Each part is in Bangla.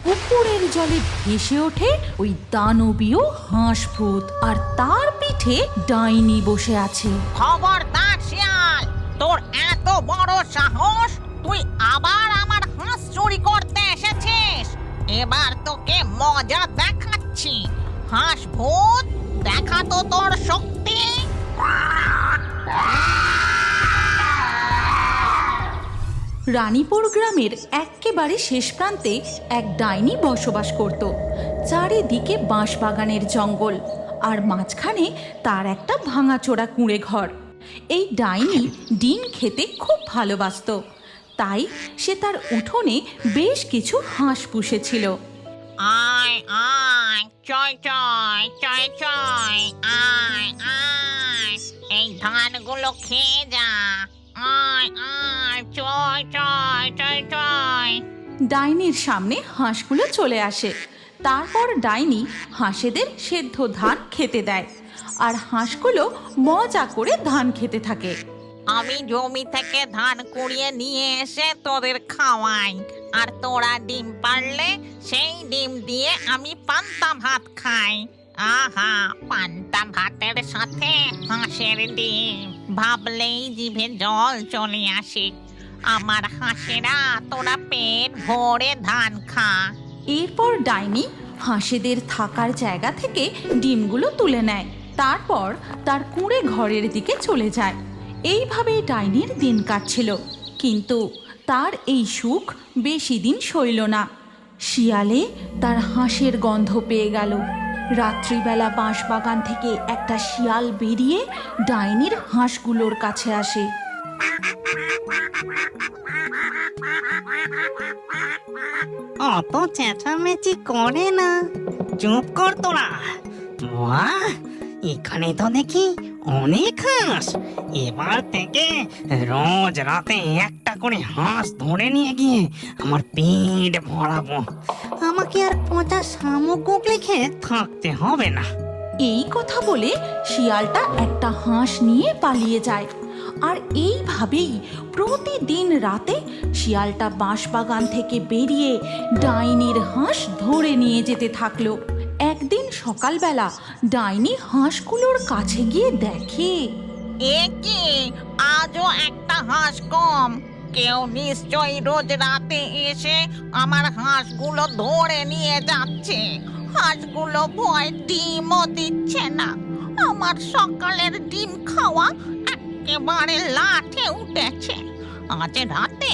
পুকুরের জলে ভেসে ওঠে ওই দানবীয় হাঁস ভূত, আর তার পিঠে ডাইনি বসে আছে। খবরদার শিয়াল, তোর এত বড় সাহস! তুই আবার আমার হাঁস চুরি করতে এসেছিস। এবার তোকে মজা দেখাচ্ছি। হাঁস ভূত, দেখা তো তোর শক্তি। রানীপুর গ্রামের একেবারে শেষ প্রান্তে এক ডাইনি বসবাস করত। চারিদিকে বাঁশবাগানের জঙ্গল, আর মাঝখানে তার একটা ভাঙাচোরা কুঁড়ে ঘর। এই ডাইনি ডিম খেতে খুব ভালোবাসত, তাই সে তার উঠোনে বেশ কিছু হাঁস পুষেছিল। আয় আয়, চয় চয় চয় চয়, আয় আয়, এই ধানগুলো খেয়ে যা। আয় আয়, চয় চয় চয় চয়। ডাইনির সামনে হাঁসগুলো চলে আসে। তারপর ডাইনি হাঁসেদের সেদ্ধ ধান খেতে দেয়, আর হাঁসগুলো মজা করে ধান খেতে থাকে। আমি জমি থেকে ধান কুড়িয়ে নিয়ে এসে তোদের খাওয়াই, আর তোরা ডিম পারলে সেই ডিম দিয়ে আমি পান্তা ভাত খাই। আহা, পান্তা ভাতের সাথে হাঁসের ডিম, ভাবলেই জিভে জল চলে আসে। আমার হাঁসেরা, তোরা পেট ভরে ধান খা। এরপর ডাইনি হাঁসেদের থাকার জায়গা থেকে ডিমগুলো তুলে নেয়, তারপর তার কুঁড়ে ঘরের দিকে চলে যায়। এইভাবেই ডাইনির দিন কাটছিল, কিন্তু তার এই সুখ বেশি দিন সইল না। শিয়ালে তার হাঁসের গন্ধ পেয়ে গেল। রাত্রিবেলা বাঁশবাগান থেকে একটা শিয়াল বেরিয়ে ডাইনির হাঁসগুলোর কাছে আসে। অত চেঁচামেচি করে না, চুপ কর তোরা। বাহ, এখানে তো দেখি অনেক হাঁস। এবার থেকে রোজ রাতে একটা করে হাঁস ধরে নিয়ে গিয়ে আমার পেট ভরাবো। আমাকে আর পচা শামুক লিখে থাকতে হবে না। এই কথা বলে শিয়ালটা একটা হাঁস নিয়ে পালিয়ে যায়। আর এইভাবেই প্রতিদিন রাতে শিয়ালটা বাঁশবাগান থেকে বেরিয়ে ডাইনির হাঁস ধরে নিয়ে যেতে থাকলো। একদিন সকালবেলা ডাইনি হাঁসগুলোর কাছে গিয়ে দেখে, এ কি, আজও একটা হাঁস কম। কেউ নিশ্চয়ই রোজ রাতে এসে আমার হাঁসগুলো ধরে নিয়ে যাচ্ছে। হাঁসগুলো ভয় ডিমও দিচ্ছে না। আমার সকালের ডিম খাওয়া একেবারে লাঠে উঠেছে। আজ রাতে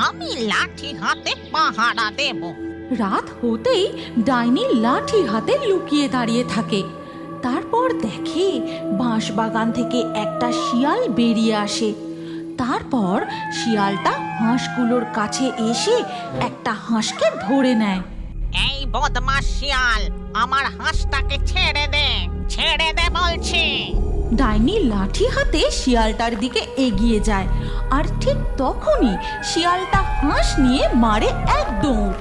আমি লাঠি হাতে পাহারা দেব। রাত হতেই ডাইনি লাঠি হাতে লুকিয়ে দাঁড়িয়ে থাকে। তারপর দেখে বাঁশবাগান থেকে একটা শিয়াল বেরিয়ে আসে। তারপর শিয়ালটা হাঁসগুলোর কাছে এসে একটা হাঁসকে ধরে নেয়। এই বদমাস শিয়াল, আমার হাঁসটাকে ছেড়ে দে, ছেড়ে দে বলছি। ডাইনি লাঠি হাতে শিয়ালটার দিকে এগিয়ে যায়, আর ঠিক তখনই শিয়ালটা হাঁস নিয়ে মারে এক দৌড়।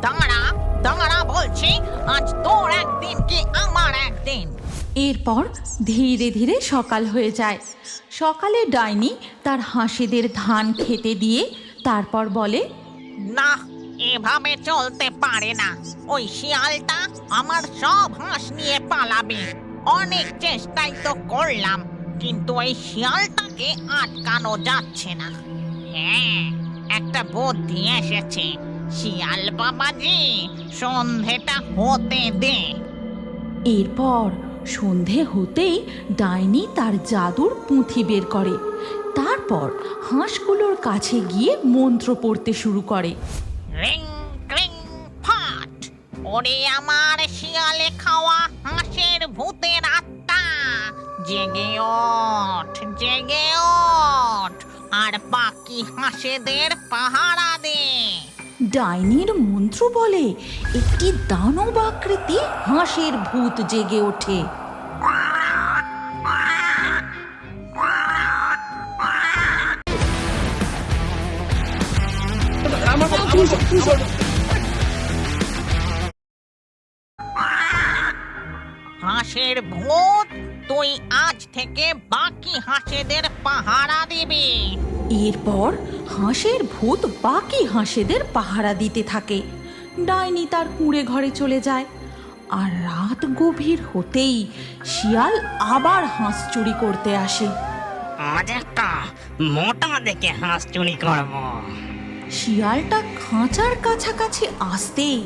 দাঁড়া দাঁড়া বলছি, আজ তোর একদিন কি আমার একদিন। এরপর ধীরে ধীরে সকাল হয়ে যায়। সকালে ডাইনি তার হাঁসেদের ধান খেতে দিয়ে তারপর বলে, না, এভাবে চলতে পারে না। ওই শিয়ালটা আমার সব হাঁস নিয়ে পালাবে। অনেক চেষ্টাই তো করলাম, কিন্তু ওই শিয়ালটাকে আটকানো যাচ্ছে না। হ্যাঁ, একটা বুদ্ধি এসেছে। শিয়াল বাবাজি, সন্ধেটা হতে দে। এরপর সন্ধে হতেই ডাইনি তার জাদুর পুঁথি বের করে। তারপর হাঁসগুলোর কাছে গিয়ে মন্ত্র পড়তে শুরু করে। রিং ক্রিং ফাট, ওরে আমার শিয়ালে খাওয়া হাঁসের ভূতের আত্মা, জেগে ওঠ, জেগে ওঠ, আর বাকি হাঁসেদের পাহারা দে। ডাইনির মন্ত্র বলে একটি দানব আকৃতি হাঁসের ভূত জেগে ওঠে। হাঁসের ভূত, তুই আজ থেকে বাকি হাঁসেদের পাহারা দিবি। এরপর হাঁসের ভূত বাকি হাঁসেদের পাহারা দিতে থাকে। ডাইনি তার কুঁড়ে ঘরে চলে যায়। আর রাত গভীর হতেই শিয়াল আবার হাঁস চুরি করতে আসে। আজ একটা মোটা দেখে হাঁস চুরি করবো। শিয়ালটা খাঁচার কাছাকাছি আসতেই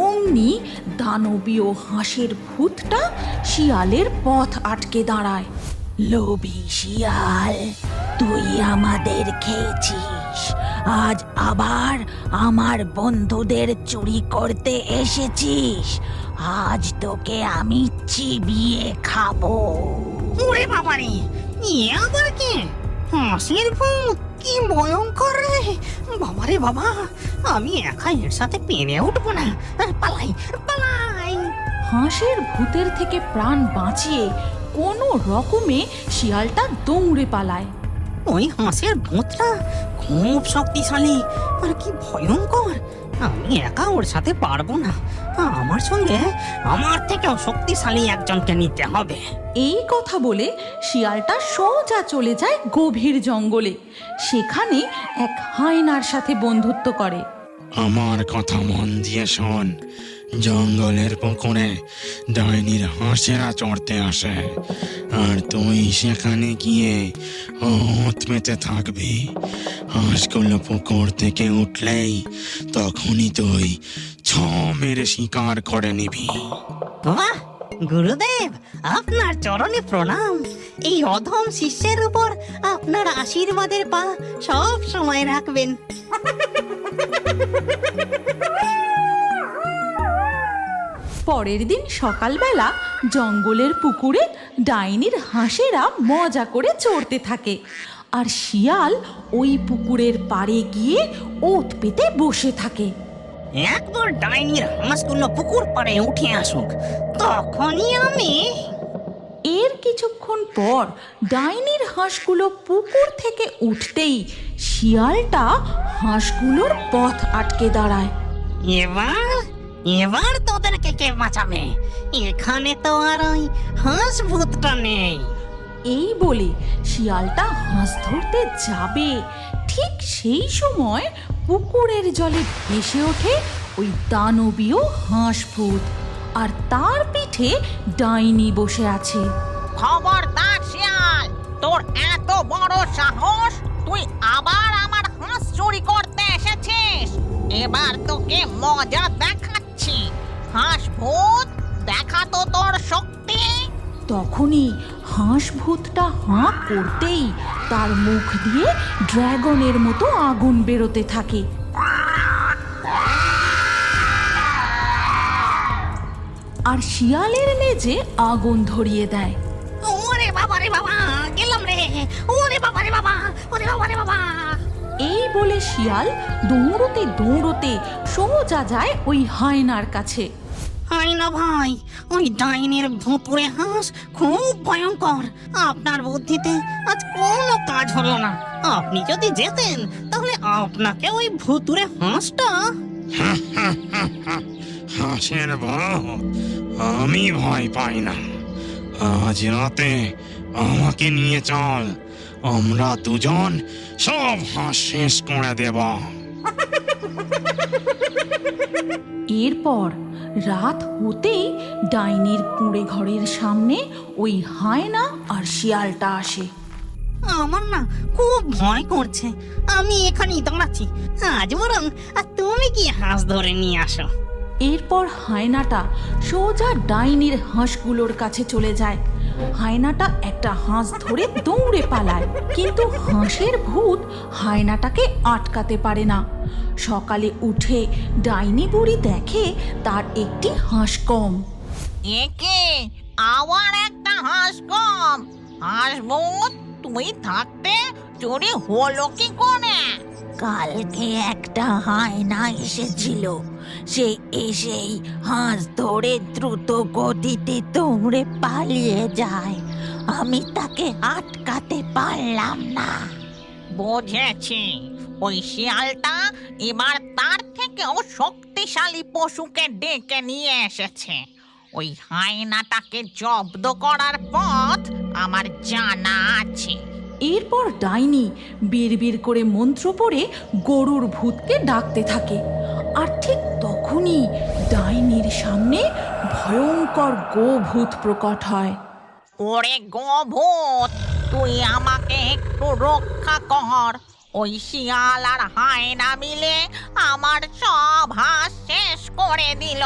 অমনি দানবীয় হাঁসের ভূতটা শিয়ালের পথ আটকে দাঁড়ায়। লোভী শিয়াল, তুই আমাদের খেয়েছিস, আজ আবার আমার বন্ধুদের চুরি করতে এসেছিস। আজ তোকে আমি চিবিয়ে খাবো। ওরে বাবারে, ইয়ে আবার কি? হাঁসের ভূত, কি ভয়ঙ্কর রে! বাবারে বাবা, আমি একা এর সাথে পেরে উঠবো না। পালাই পালাই। হাঁসের ভূতের থেকে প্রাণ বাঁচিয়ে কোনো রকমে শিয়ালটা দৌড়ে পালায়। ওই হাঁসের ভূতটা খুব শক্তিশালী আর কি ভয়ঙ্কর। আমি একা ওর সাথে পারবো না। আমার সঙ্গে আমার থেকেও শক্তিশালী একজনকে নিতে হবে। এই কথা বলে শিয়ালটা সোজা চলে যায় গভীর জঙ্গলে। সেখানে এক হায়নার সাথে বন্ধুত্ব করে। আমার কথা মন দিয়ে শোন। জঙ্গলের পুকুরে ডাইনির হাঁসেরা চড়তে আসে, আর তুই সেখানে গিয়ে ওত মেতে থাকবি। হাঁসগুলো পুকুর থেকে উঠলেই তখনই তুই ছ মেরে শিকার করে নিবি। বাহ গুরুদেব, আপনার চরণে প্রণাম। এই অধম শিষ্যের উপর আপনার আশীর্বাদের পা সব সময় রাখবেন। পরের দিন সকালবেলা জঙ্গলের পুকুরে ডাইনির হাঁসেরা মজা করে চড়তে থাকে। আর শিয়াল ওই পুকুরের পাড়ে গিয়ে ওত পেতে বসে থাকে। একবার ডাইনির হাঁসগুলো পুকুর পাড়ে উঠে আসুক, তখনই আমি। এর কিছুক্ষণ পর ডাইনির হাঁসগুলো পুকুর থেকে উঠতেই শিয়ালটা হাঁসগুলোর পথ আটকে দাঁড়ায়। এবার এবার তোদেরকে কে বাঁচাবে? এখানে তো আর ওই হাঁস ভূতটা নেই। এই বলে শিয়ালটা হাঁস ধরতে যাবে, ঠিক সেই সময় পুকুরের জলে ভেসে ওঠে ওই দানবীয় হাঁস ভূত। আর তার পিঠে ডাইনি বসে আছে। খবরদার শিয়াল, তোর এত বড় সাহস! তুই আবার আমার হাঁস চুরি করতে এসেছিস। এবার তোকে মজা দেখাচ্ছি। হাঁস ভূত, দেখা তো তোর শক্তি। তখনই হাঁস ভূতটা হাঁ করতেই তার মুখ দিয়ে ড্রাগনের মতো আগুন বেরোতে থাকে। আর শিয়ালের লেজে আগুন ধরিয়ে দেয়। ওরে বাবা রে বাবা, গেলাম রে! ওরে বাবা রে বাবা, ওরে বাবা রে বাবা! এই বলে শিয়াল দৌড়তে দৌড়তে সোজা যায় ওই হায়নার কাছে। হাই না ভাই, ওই ডাইনির ভুতুড়ে হাঁস খুব ভয়ঙ্কর। আপনার বুদ্ধিতে আজ কোনো কাজ হলো না। আপনি যদি যেতেন তাহলে আপনাকে ওই ভুতুড়ে হাঁসটা। হাঁসের ভূত, আমি ভয় পাই না। আজ রাতে আমাকে নিয়ে চল, আমরা দুজন সব হাঁস শেষ করে দেব। এরপর রাত হতেই ডাইনির কুঁড়ে ঘরের সামনে ওই হায়না আর শিয়ালটা আসে। আমার না খুব ভয় করছে, আমি এখানেই দাঁড়াচ্ছি। আজ বরং তুমি কি হাঁস ধরে নিয়ে আসো। এরপর হায়নাটা সোজা ডাইনির হাঁসগুলোর কাছে চলে যায়। হায়নাটা একটা হাঁস ধরে দৌড়ে পালায়, কিন্তু হাঁসের ভূত হায়নাটাকে আটকাতে পারে না। সকালে উঠে ডাইনি বুড়ি দেখে তার একটি হাঁস কম। একে আবার একটা হাঁস কম। হাঁস ভূত, তুই থাকতে চুরি হলো কি করে? কালকে একটা হায়না এসেছিল, সে এসেই হাঁস ধরে দ্রুত গতিতে দৌড়ে পালিয়ে যায়। আমি তাকে আটকাতে পারলাম না। বুঝেছি, ওই শিয়ালটা এবার তার থেকেও শক্তিশালী পশুকে ডেকে নিয়ে এসেছে। ওই হায়নাটাকে জব্দ করার পথ আমার জানা আছে। এরপর ডাইনি বিড়বিড় করে মন্ত্র পড়ে গরুর ভূতকে ডাকতে থাকে। আর ঠিক তখনই ডাইনির সামনে ভয়ঙ্কর গোভূত প্রকট হয়। ওরে গোভূত, তুই আমাকে একটু রক্ষা কর। ওই শিয়াল আর হায়না মিলে আমার সব হাঁস শেষ করে দিল।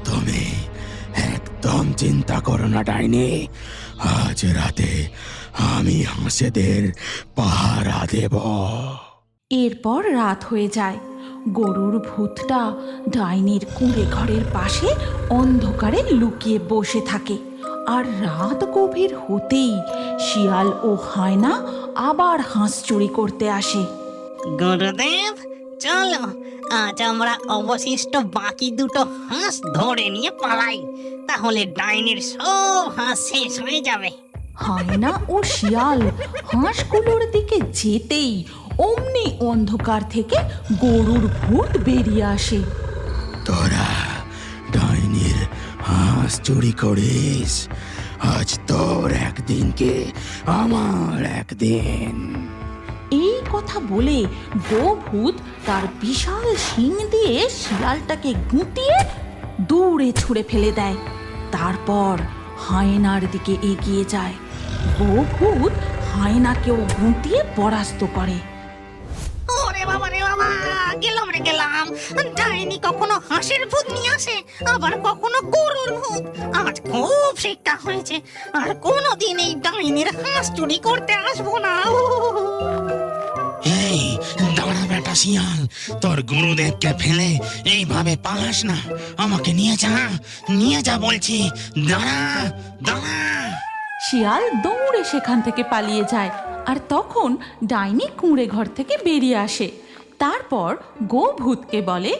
তুমি একদম চিন্তা করো না ডাইনি, আজ রাতে আমি হাঁসেদের পাহারা দেব। এরপর রাত হয়ে যায়। গরুর ভূতটা ডাইনির কুঁড়ে ঘরের পাশে অন্ধকারে লুকিয়ে বসে থাকে। আর রাত গভীর হতেই শিয়াল ও হায়না আবার হাঁস চুরি করতে আসে। গুরুদেব, চলো আজ আমরা অবশিষ্ট বাকি দুটো হাঁস ধরে নিয়ে পালাই, তাহলে ডাইনির সব হাঁস শেষ হয়ে যাবে। হায়না ও শিয়াল হাঁসগুলোর দিকে যেতেই অমনি অন্ধকার থেকে গরুর ভূত বেরিয়ে আসে। তোরা ডাইনির হাঁস চুরি করিস, আজ তোর একদিনকে আমার একদিন। এই কথা বলে গোভূত তার বিশাল শিং দিয়ে শিয়ালটাকে গুঁতিয়ে দূরে ছুঁড়ে ফেলে দেয়। তারপর হায়নার দিকে এগিয়ে যায়। গোভূত হায়নাকেও গুঁতিয়ে পরাস্ত করে। ওরে বাবা রে বাবা, গেলাম রে গেলাম। ডাইনি কখনো হাঁসের ভূত নিয়ে আসে, আবার কখনো গরুর ভূত। আজ খুব শিক্ষা হয়েছে, আর কোনোদিন এই ডাইনির হাঁস চুরি করতে আসবো না। এই দাঁড়া বেটা শিয়াল, তোর গুরুদেবকে ফেলে এইভাবে পালাস না, আমাকে নিয়ে যা বলছি। দাঁড়া দাঁড়া। শিয়াল দৌড়ে সেখান থেকে পালিয়ে যায়। আর তখন ডাইনি কুঁড়ে ঘর থেকে বেরিয়ে আসে। তারপর গোভূতকে বলে,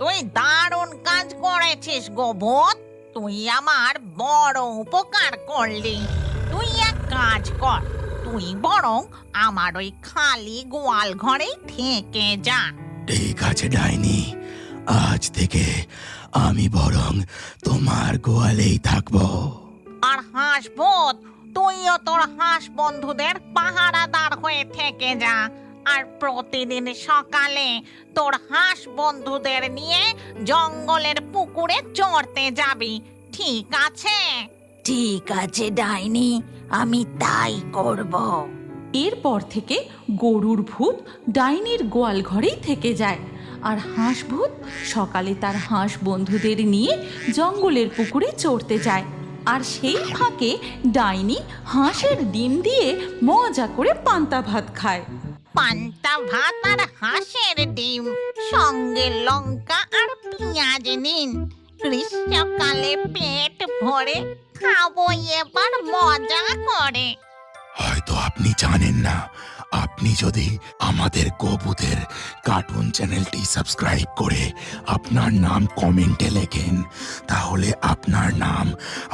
তুই দারুণ কাজ করেছিস গোভূত, তুই আমার বড় উপকার করলি। তুই এক কাজ কর, তুই বরং আমার ওই খালি গোয়াল ঘরেই থেকে যা। ঠিক আছে ডাইনি, আজ থেকে আমি বরং তোমার গোয়ালেই থাকবো। আর হাঁস ভূত, তুইও তোর হাঁস বন্ধুদের পাহারাদার হয়ে থেকে যা। আর প্রতিদিন সকালে তোর হাঁস বন্ধুদের নিয়ে জঙ্গলের পুকুরে চড়তে যাবি, ঠিক আছে? ঠিক আছে ডাইনি, আমি তাই করব। এরপর থেকে গরুর ভূত ডাইনির গোয়াল ঘরেই থেকে যায়। আর হাঁস ভূত সকালে তার হাঁস বন্ধুদের নিয়ে জঙ্গলের পুকুরে চড়তে যায়। আর সেই ফাঁকে ডাইনি হাঁসের ডিম দিয়ে মজা করে পান্তা ভাত খায়। পান্তা ভাত আর হাঁসের ডিম, সঙ্গে লঙ্কা আর পেঁয়াজ নিন। গ্রীষ্মকালে পেট ভরে খাবো এবার মজা করে। হয়তো আপনি জানেন না, আপনি যদি আমাদের গোভূতের কার্টুন চ্যানেলটি সাবস্ক্রাইব করে আপনার নাম কমেন্টে লেখেন, তাহলে আপনার নাম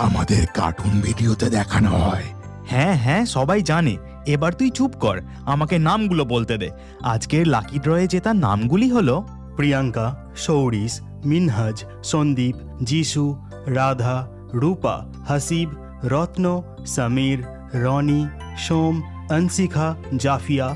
আমাদের কার্টুন ভিডিওতে দেখানো হয়। হ্যাঁ হ্যাঁ, সবাই জানে। এবার তুই চুপ কর, আমাকে নামগুলো বলতে দে। আজকের লাকি ড্রয়ে জেতা নামগুলি হলো প্রিয়াঙ্কা, সৌরিশ, মিনহাজ, সন্দীপ, যিশু, রাধা, রূপা, হাসিব, রত্ন, সমীর, রনি, সোম, অনশিখা, জাফিয়া,